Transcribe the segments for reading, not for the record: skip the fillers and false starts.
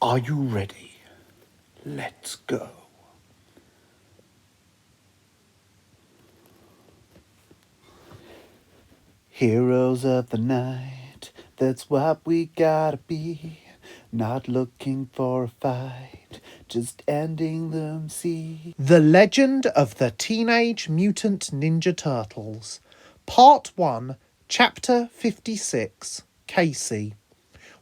Are you ready? Let's go. Heroes of the night, that's what we gotta be. Not looking for a fight, just ending them, see. The Legend of the Teenage Mutant Ninja Turtles, Part 1, Chapter 56, Casey.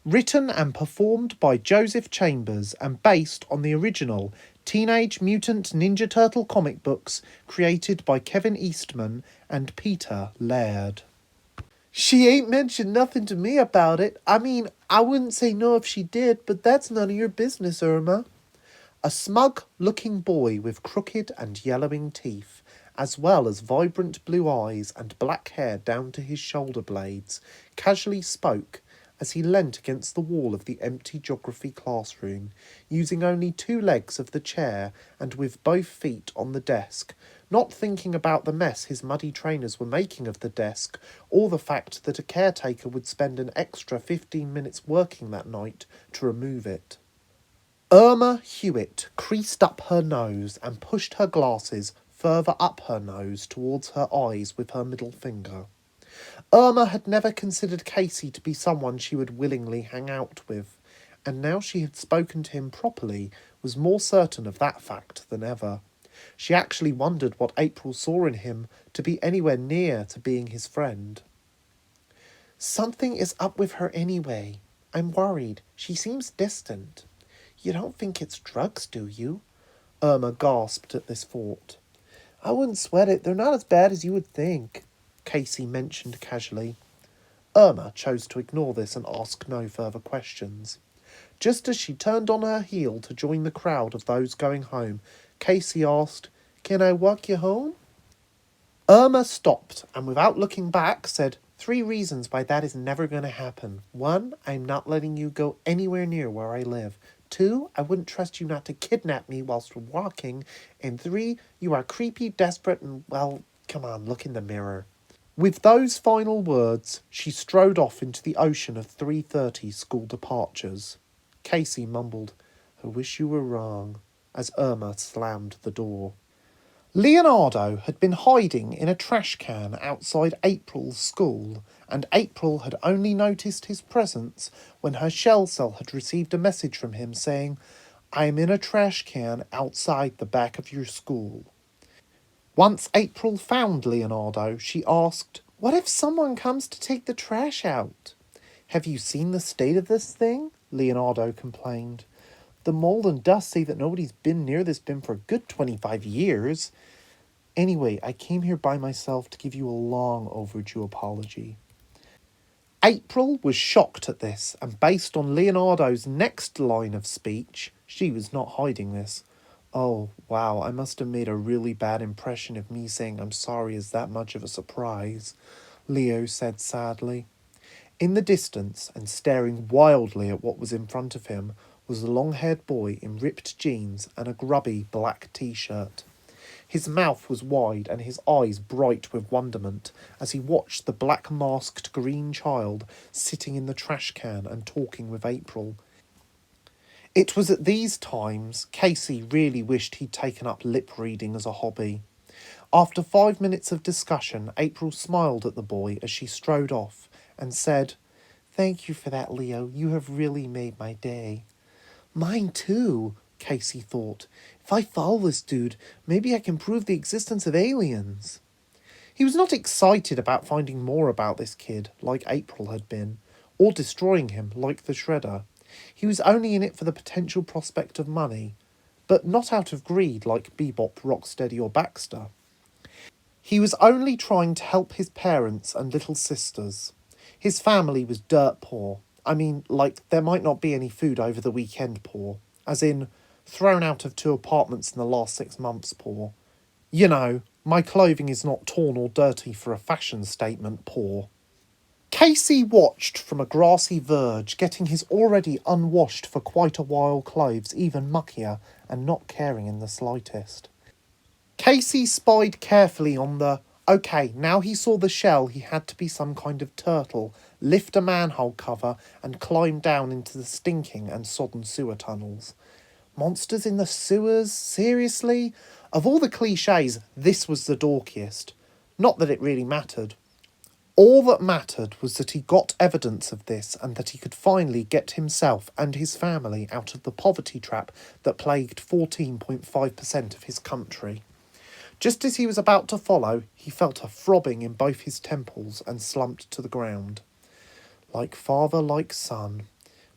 Written and performed by Joseph Chambers and based on the original Teenage Mutant Ninja Turtle comic books created by Kevin Eastman and Peter Laird. She ain't mentioned nothing to me about it. I mean, I wouldn't say no if she did, but that's none of your business, Irma. A smug-looking boy with crooked and yellowing teeth, as well as vibrant blue eyes and black hair down to his shoulder blades, casually spoke as he leant against the wall of the empty geography classroom, using only 2 legs of the chair and with both feet on the desk, not thinking about the mess his muddy trainers were making of the desk, or the fact that a caretaker would spend an extra 15 minutes working that night to remove it. Irma Hewitt creased up her nose and pushed her glasses further up her nose towards her eyes with her middle finger. Irma had never considered Casey to be someone she would willingly hang out with, and now she had spoken to him properly, was more certain of that fact than ever. She actually wondered what April saw in him to be anywhere near to being his friend. Something is up with her anyway. I'm worried. She seems distant. You don't think it's drugs, do you? Irma gasped at this thought. I wouldn't sweat it. They're not as bad as you would think, Casey mentioned casually. Irma chose to ignore this and ask no further questions. Just as she turned on her heel to join the crowd of those going home, Casey asked, Can I walk you home? Irma stopped and without looking back said, 3 reasons why that is never going to happen. 1, I'm not letting you go anywhere near where I live. 2, I wouldn't trust you not to kidnap me whilst we're walking. And 3, you are creepy, desperate, and, well, come on, look in the mirror. With those final words, she strode off into the ocean of 3:30 school departures. Casey mumbled, I wish you were wrong, as Irma slammed the door. Leonardo had been hiding in a trash can outside April's school, and April had only noticed his presence when her shell cell had received a message from him saying, I am in a trash can outside the back of your school. Once April found Leonardo, she asked, What if someone comes to take the trash out? Have you seen the state of this thing? Leonardo complained. The mold and dust say that nobody's been near this bin for a good 25 years. Anyway, I came here by myself to give you a long overdue apology. April was shocked at this, and based on Leonardo's next line of speech, she was not hiding this. Oh, wow, I must have made a really bad impression if me saying I'm sorry is that much of a surprise, Leo said sadly. In the distance, and staring wildly at what was in front of him, was a long-haired boy in ripped jeans and a grubby black t-shirt. His mouth was wide and his eyes bright with wonderment as he watched the black-masked green child sitting in the trash can and talking with April. It was at these times Casey really wished he'd taken up lip reading as a hobby. After 5 minutes of discussion, April smiled at the boy as she strode off and said, Thank you for that, Leo. You have really made my day. Mine too, Casey thought. If I follow this dude, maybe I can prove the existence of aliens. He was not excited about finding more about this kid, like April had been, or destroying him, like the Shredder. He was only in it for the potential prospect of money, but not out of greed like Bebop, Rocksteady or Baxter. He was only trying to help his parents and little sisters. His family was dirt poor. I mean, like, there might not be any food over the weekend poor. As in, thrown out of 2 apartments in the last 6 months poor. You know, my clothing is not torn or dirty for a fashion statement poor. Casey watched from a grassy verge, getting his already unwashed for quite a while clothes even muckier and not caring in the slightest. Casey spied carefully on the... Okay, now he saw the shell, he had to be some kind of turtle, lift a manhole cover, and climb down into the stinking and sodden sewer tunnels. Monsters in the sewers? Seriously? Of all the cliches, this was the dorkiest. Not that it really mattered. All that mattered was that he got evidence of this and that he could finally get himself and his family out of the poverty trap that plagued 14.5% of his country. Just as he was about to follow, he felt a throbbing in both his temples and slumped to the ground. Like father, like son,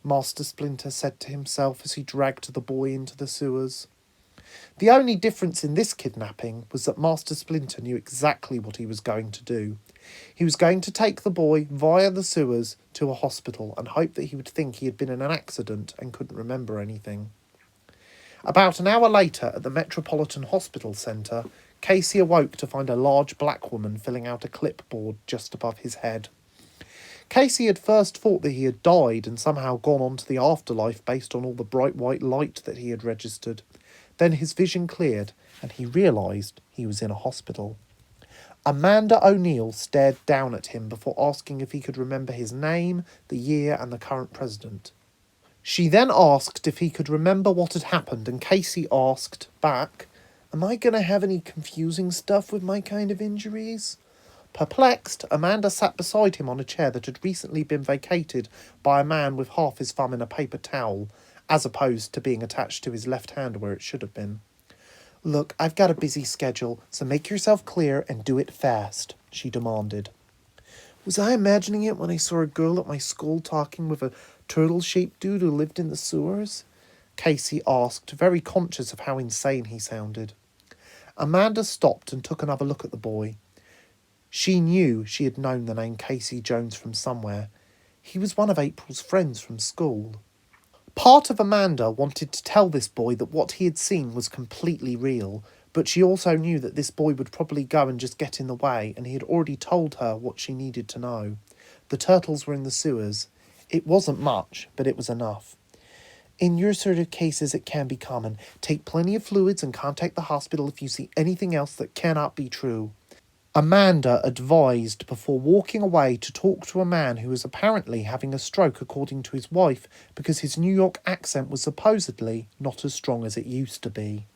Master Splinter said to himself as he dragged the boy into the sewers. The only difference in this kidnapping was that Master Splinter knew exactly what he was going to do. He was going to take the boy via the sewers to a hospital and hope that he would think he had been in an accident and couldn't remember anything. About an hour later, at the Metropolitan Hospital Centre, Casey awoke to find a large black woman filling out a clipboard just above his head. Casey had first thought that he had died and somehow gone on to the afterlife based on all the bright white light that he had registered. Then his vision cleared and he realised he was in a hospital. Amanda O'Neill stared down at him before asking if he could remember his name, the year and the current president. She then asked if he could remember what had happened, and Casey asked back, "Am I going to have any confusing stuff with my kind of injuries?" Perplexed, Amanda sat beside him on a chair that had recently been vacated by a man with half his thumb in a paper towel, as opposed to being attached to his left hand where it should have been. "Look, I've got a busy schedule, so make yourself clear and do it fast," she demanded. "Was I imagining it when I saw a girl at my school talking with a turtle-shaped dude who lived in the sewers?" Casey asked, very conscious of how insane he sounded. Amanda stopped and took another look at the boy. She knew she had known the name Casey Jones from somewhere. He was one of April's friends from school. Part of Amanda wanted to tell this boy that what he had seen was completely real, but she also knew that this boy would probably go and just get in the way, and he had already told her what she needed to know. The turtles were in the sewers. It wasn't much, but it was enough. "In your sort of cases, it can be common. Take plenty of fluids and contact the hospital if you see anything else that cannot be true," Amanda advised before walking away to talk to a man who was apparently having a stroke, according to his wife, because his New York accent was supposedly not as strong as it used to be.